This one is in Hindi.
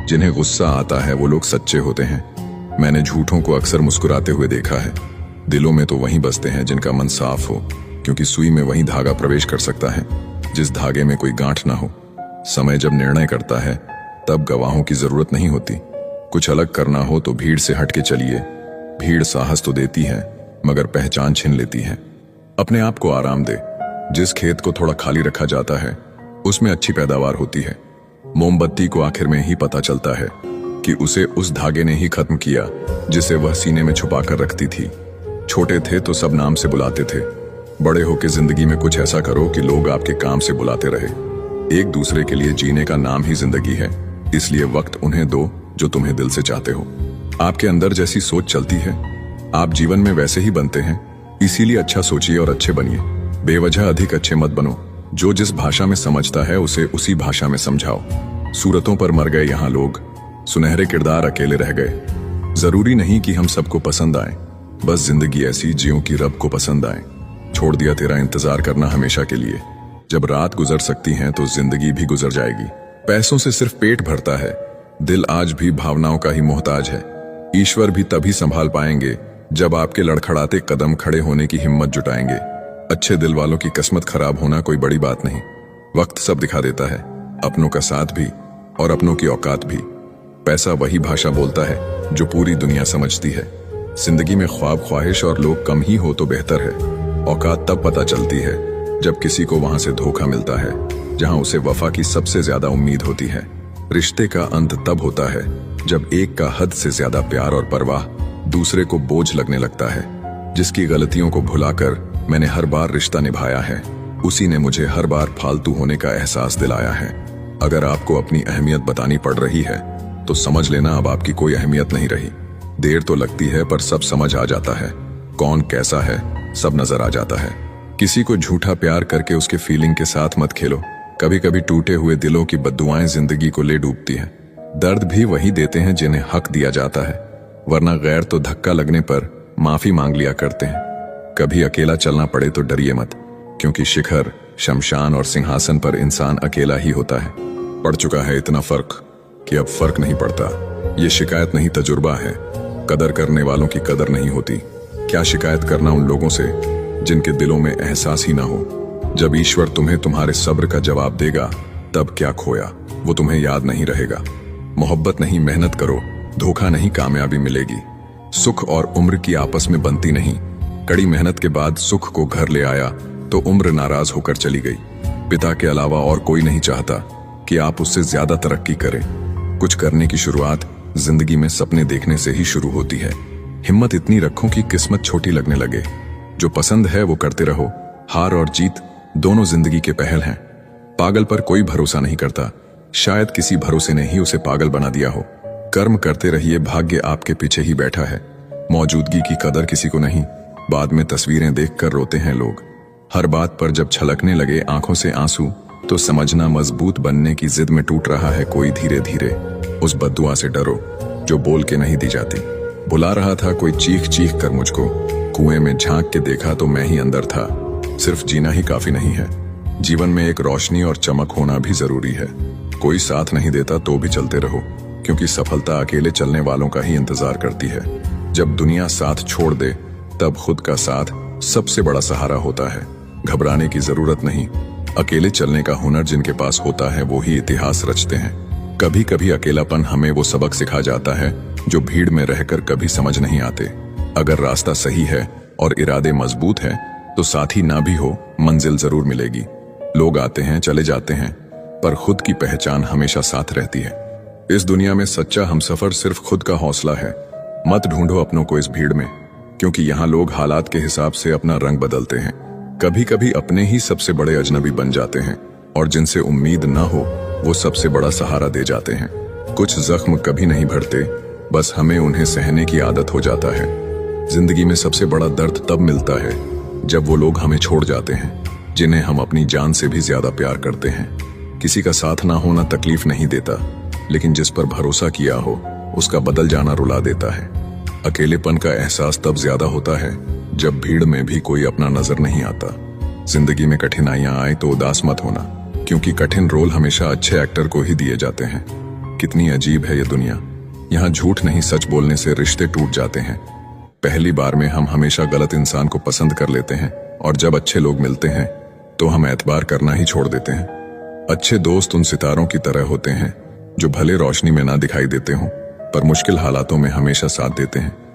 जिन्हें गुस्सा आता है वो लोग सच्चे होते हैं। मैंने झूठों को अक्सर मुस्कुराते हुए देखा है। दिलों में तो वहीं बसते हैं जिनका मन साफ हो, क्योंकि सुई में वही धागा प्रवेश कर सकता है जिस धागे में कोई गांठ ना हो। समय जब निर्णय करता है तब गवाहों की जरूरत नहीं होती। कुछ अलग करना हो तो भीड़ से हटके चलिए। भीड़ साहस तो देती है मगर पहचान छीन लेती है। अपने आप को आराम दे। जिस खेत को थोड़ा खाली रखा जाता है उसमें अच्छी पैदावार होती है। मोमबत्ती को आखिर में ही पता चलता है कि उसे उस धागे ने ही खत्म किया जिसे वह सीने में छुपा कर रखती थी। छोटे थे तो सब नाम से बुलाते थे। बड़े होकर जिंदगी में कुछ ऐसा करो कि लोग आपके काम से बुलाते रहे। एक दूसरे के लिए जीने का नाम ही जिंदगी है, इसलिए वक्त उन्हें दो जो तुम्हें दिल से चाहते हो। आपके अंदर जैसी सोच चलती है आप जीवन में वैसे ही बनते हैं, इसीलिए अच्छा सोचिए और अच्छे बनिए। बेवजह अधिक अच्छे मत बनो। जो जिस भाषा में समझता है उसे उसी भाषा में समझाओ। सूरतों पर मर गए यहाँ लोग, सुनहरे किरदार अकेले रह गए। जरूरी नहीं कि हम सबको पसंद आए, बस जिंदगी ऐसी जियो कि रब को पसंद आए। छोड़ दिया तेरा इंतजार करना हमेशा के लिए। जब रात गुजर सकती है तो जिंदगी भी गुजर जाएगी। पैसों से सिर्फ पेट भरता है, दिल आज भी भावनाओं का ही मोहताज है। ईश्वर भी तभी संभाल पाएंगे जब आपके लड़खड़ाते कदम खड़े होने की हिम्मत जुटाएंगे। अच्छे दिल वालों की किस्मत खराब होना कोई बड़ी बात नहीं। वक्त सब दिखा देता है, अपनों का साथ भी और अपनों की औकात भी। पैसा वही भाषा बोलता है जो पूरी दुनिया समझती है। जिंदगी में ख्वाब ख्वाहिश और लोग कम ही हो तो बेहतर है। औकात तब पता चलती है जब किसी को वहां से धोखा मिलता है जहां उसे वफा की सबसे ज्यादा उम्मीद होती है। रिश्ते का अंत तब होता है जब एक का हद से ज्यादा प्यार और परवाह दूसरे को बोझ लगने लगता है। जिसकी गलतियों को भुलाकर मैंने हर बार रिश्ता निभाया है, उसी ने मुझे हर बार फालतू होने का एहसास दिलाया है। अगर आपको अपनी अहमियत बतानी पड़ रही है तो समझ लेना अब आपकी कोई अहमियत नहीं रही। देर तो लगती है पर सब समझ आ जाता है। कौन कैसा है सब नजर आ जाता है। किसी को झूठा प्यार करके उसके फीलिंग के साथ मत खेलो। कभी कभी टूटे हुए दिलों की बद्दुआएं जिंदगी को ले डूबती हैं। दर्द भी वही देते हैं जिन्हें हक दिया जाता है, वरना गैर तो धक्का लगने पर माफी मांग लिया करते हैं। कभी अकेला चलना पड़े तो डरिए मत, क्योंकि शिखर, शमशान और सिंहासन पर इंसान अकेला ही होता है। पड़ चुका है इतना फर्क कि अब फर्क नहीं पड़ता। ये शिकायत नहीं तजुर्बा है। कदर करने वालों की कदर नहीं होती। क्या शिकायत करना उन लोगों से जिनके दिलों में एहसास ही ना हो। जब ईश्वर तुम्हें तुम्हारे सब्र का जवाब देगा तब क्या खोया वो तुम्हें याद नहीं रहेगा। मोहब्बत नहीं मेहनत करो, धोखा नहीं कामयाबी मिलेगी। सुख और उम्र की आपस में बनती नहीं। कड़ी मेहनत के बाद सुख को घर ले आया तो उम्र नाराज होकर चली गई। पिता के अलावा और कोई नहीं चाहता कि आप उससे ज्यादा तरक्की करें। कुछ करने की शुरुआत जिंदगी में सपने देखने से ही शुरू होती है। हिम्मत इतनी रखो कि किस्मत छोटी लगने लगे। जो पसंद है वो करते रहो। हार और जीत दोनों जिंदगी के पहल हैं। पागल पर कोई भरोसा नहीं करता, शायद किसी भरोसे ने ही उसे पागल बना दिया हो। कर्म करते रहिए, भाग्य आपके पीछे ही बैठा है। मौजूदगी की कदर किसी को नहीं, बाद में तस्वीरें देखकर रोते हैं लोग। हर बात पर जब छलकने लगे आंखों से आंसू तो समझना मजबूत बनने की जिद में टूट रहा है कोई धीरे धीरे। उस बद्दुआ से डरो जो बोल के नहीं दी जाती। बुला रहा था कोई चीख चीख कर मुझको, कुएं में झांक के देखा तो मैं ही अंदर था। सिर्फ जीना ही काफी नहीं है, जीवन में एक रोशनी और चमक होना भी जरूरी है। कोई साथ नहीं देता तो भी चलते रहो, क्योंकि सफलता अकेले चलने वालों का ही इंतजार करती है। जब दुनिया साथ छोड़ दे तब खुद का साथ सबसे बड़ा सहारा होता है। घबराने की जरूरत नहीं, अकेले चलने का हुनर जिनके पास होता है वो ही इतिहास रचते हैं। कभी कभी अकेलापन हमें वो सबक सिखा जाता है जो भीड़ में रहकर कभी समझ नहीं आते। अगर रास्ता सही है और इरादे मजबूत है तो साथी ना भी हो मंजिल जरूर मिलेगी। लोग आते हैं चले जाते हैं पर खुद की पहचान हमेशा साथ रहती है। इस दुनिया में सच्चा हमसफर सिर्फ खुद का हौसला है। मत ढूंढो अपनों को इस भीड़ में, क्योंकि यहाँ लोग हालात के हिसाब से अपना रंग बदलते हैं। कभी कभी अपने ही सबसे बड़े अजनबी बन जाते हैं और जिनसे उम्मीद न हो वो सबसे बड़ा सहारा दे जाते हैं। कुछ जख्म कभी नहीं भरते, बस हमें उन्हें सहने की आदत हो जाता है। जिंदगी में सबसे बड़ा दर्द तब मिलता है जब वो लोग हमें छोड़ जाते हैं जिन्हें हम अपनी जान से भी ज्यादा प्यार करते हैं। किसी का साथ ना होना तकलीफ नहीं देता, लेकिन जिस पर भरोसा किया हो उसका बदल जाना रुला देता है। अकेलेपन का एहसास तब ज्यादा होता है जब भीड़ में भी कोई अपना नजर नहीं आता। जिंदगी में कठिनाइयां आए तो उदास मत होना, क्योंकि कठिन रोल हमेशा अच्छे एक्टर को ही दिए जाते हैं। कितनी अजीब है ये दुनिया। यहाँ झूठ नहीं सच बोलने से रिश्ते टूट जाते हैं। पहली बार में हम हमेशा गलत इंसान को पसंद कर लेते हैं और जब अच्छे लोग मिलते हैं तो हम एतबार करना ही छोड़ देते हैं। अच्छे दोस्त उन सितारों की तरह होते हैं जो भले रोशनी में ना दिखाई देते हों पर मुश्किल हालातों में हमेशा साथ देते हैं।